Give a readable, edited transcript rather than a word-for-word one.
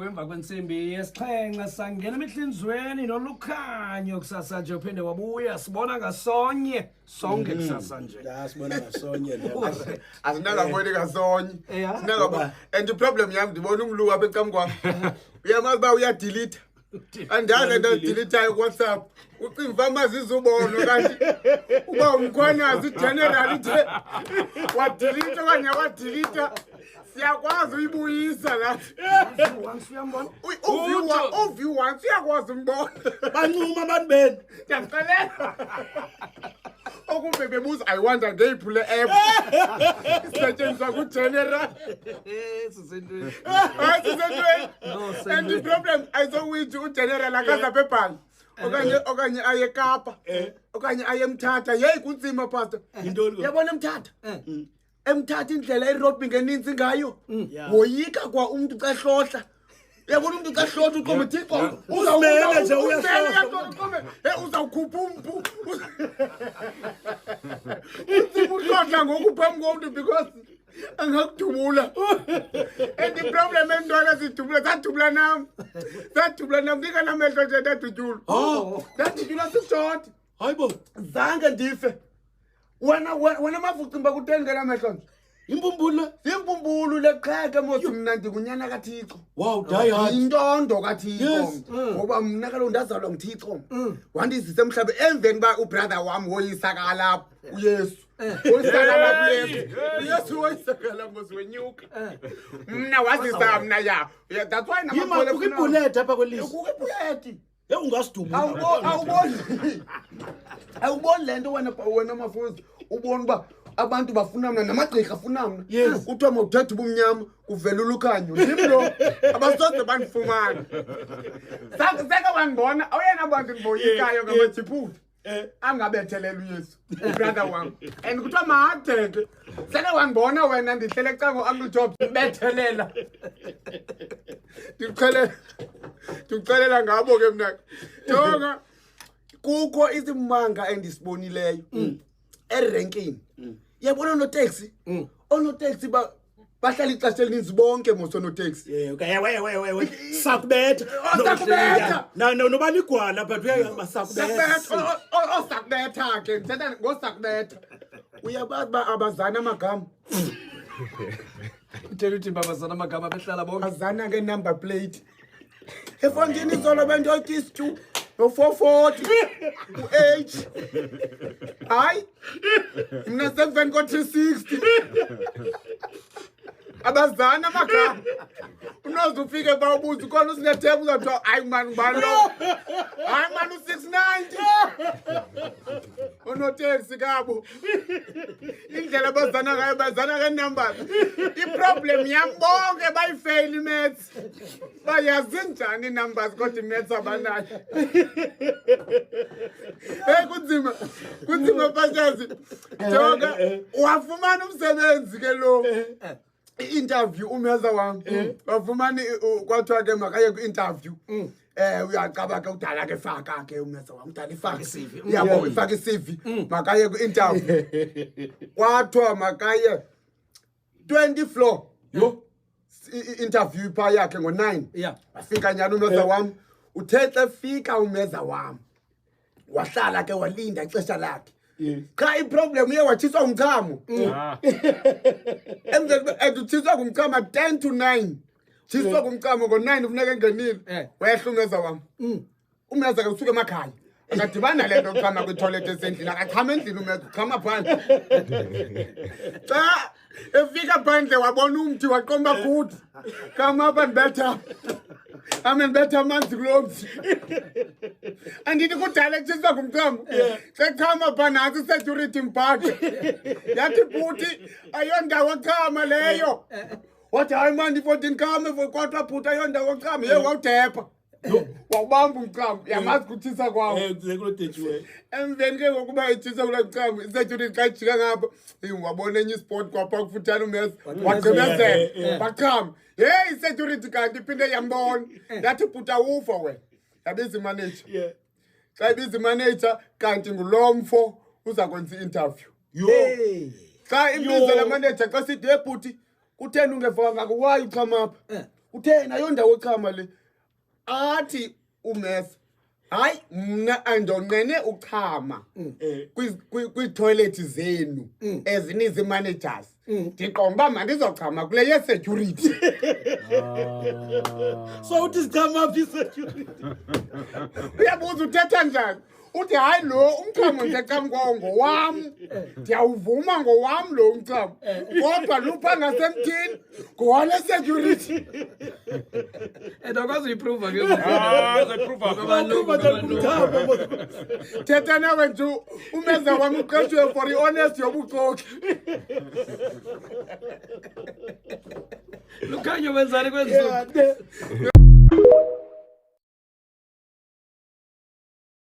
Emva kwensimbi yesixhenxe sangena emihlinzweni nolukhanyo kusasa nje uphinde wabuya sibona ngasonye sonke kusasa nje. La sibona ngasonye lo. Asinakaboni ngasonye. Sinakabo and the problem yami ndibona umluku apha encam kwami. Uyamazi ba uyadelete. Andale ndadelete ku WhatsApp. Ucimva amazizo ubona kanti uba umkhwanazi general ithe wadelete okanye wadelete siyakwazi uyibuyisa la. Uyambona? Uview once siyakwazi umbona. Bancuma abantu beni. Ndiyaxelela. Okumbe bebuza I wonder ngeyiphi le app. Isetshenziswa ku general. Sisentweni. Sisentweni. And the problem ayizokuthi u general akaza bebhanga. Okanye aye Kapa. Okanye aye Mthatha. Hey kunzima pastor. Yabona Mthatha? Emthatha indlela iroad ngeninzi ngayo. Woyika kwa umuntu xa hlohla. Yabona umuntu xa hlohla uqombe Thixo. Uzamele nje uyahlohla. Uzawukhupha umpu. Uzohlohla ngokuphambi komuntu because angakudubula. And the problem endwana sidubula sadubula nam. Sadubula nam ngika namehlo nje ndadudula. Ndadudula sisodwa. Hayibo. Zange ndife. Wena mavucimba kutengela amehlo. Imbumbulu Leqheke mothi mina ndikunyana kaThixo. Wow, die hard. Intondo kaThixo. Ngoba mina kaloku ndazalwa nguThixo. Wandizisa emhlabeni emveni ba ubrother wami woyisaka lapho uYesu. Woyisaka lapho uYesu. uYesu woyisaka ngozi wenyuka. Mina wazisa mina ya. That's why namakholwa ukubuleta apha kwelizwe. Ukubuleti. Ungasidubula. Awuboni lento wena mafuzi ubona ba abantu bafuna mina namagqirha afuna mina kuthiwa mawuthatha ubumnyama kuvela ulukhanyo ndim lo abasoze bandifumana saka wangibona oyena abantu ndiboyikayo ngamajiphuthu angabethelela uYesu ubrother wami and kuthiwa mahadeke saka wangibona wena ndihlele ecango Uncle Job bethelela ndicelela ngabo ke mna jonga kukho izimanga endisibonileyo eranking yabona no taxi ono taxi bahlala ixesha elininzi bonke mosono taxi okay we sakubetha nobani igwala but uyasakubetha osakubetha ke ngithetha ngosakubetha uyabazi ba abazana amagama Uthela uthi babazana amagama behlala bonke bazana ke number plate efondini izolo bendoyithi no 440 u8 hayi mina 7 ko 360 abazana amagama unoze ufike ba ubuza khona usiletheke uzathiwa hayi man ngibani lo hayi man u690 onotaxi kabo indlela bazana ngayo bazana ke numbers iproblem yambonke bayifail maths bayazi njani numbers kodwa maths abanayo kunzima bajazi jonga wafumana umsebenzi ke lo interview umeza wami wafumana kwathiwa ke makaye ku interview uyaqaba ke udala ke faka ke umeza wami udala ifaka CV yabo ifaka CV makaye ku interview kwathiwa makaye 20 floor yo interview pha yakhe ngo9 afika nyana umeza wami uthethe fika umeza wami wahlala ke walinda ixesha lakhe cha iproblem uye wathiswa umchamo emze eduthiswa kumchama 10 to 9 thiswa kumchamo ngo9 ufuneka engenile wayehlumeza wami umeza ke usuke emakhaya akadibana lento uchama kwitoilet esendlini akachama endlini umeza uchama phandle cha efika phandle wabona umthi waqomba good come up and better better amanzi kulomzi andithi kudala kutshiswa ngumqambo sechama phanantsi security mbhaqe yathi bhuti ayondawo chama leyo wathi hayi mani 14 khame kodwa bhuti ayondawo chama ye wawudepha wawubamba umqambo yamazi kuthisa kwawo emveni ke ngokuba ithisa kula mqambo isecurity xa ijika ngapha wabona enye isport kwapha kufutshane umeza wagqibezela bachama hey security kanti iphinde yambona yathi bhuta ufa wena yabiza imanager xa ibiza imanager kanti ngulomfo uza kwenza interview xa imbiza la manager xa sithi hey bhuti kutheni ungevanga why uchama apha uthena yondawo chama le athi umesa hayi mna andonqene uchama kwi-toilet zenu ezinizi managers ndiqomba mandizochama kule ye-security So uthi sichama phi security? uyabuza uthetha njani uthi hayi lo umchamo ndiyachama kwawo ngowam ndiyawuvuma ngowam lo umchamo kodwa lupha ngasemthini ngowale security And akwazi uyiprova ke. thetha nawe nje umeza wami uqeshwe for i-honest yobuxoki Lukhanyo wenzani kwenzulu?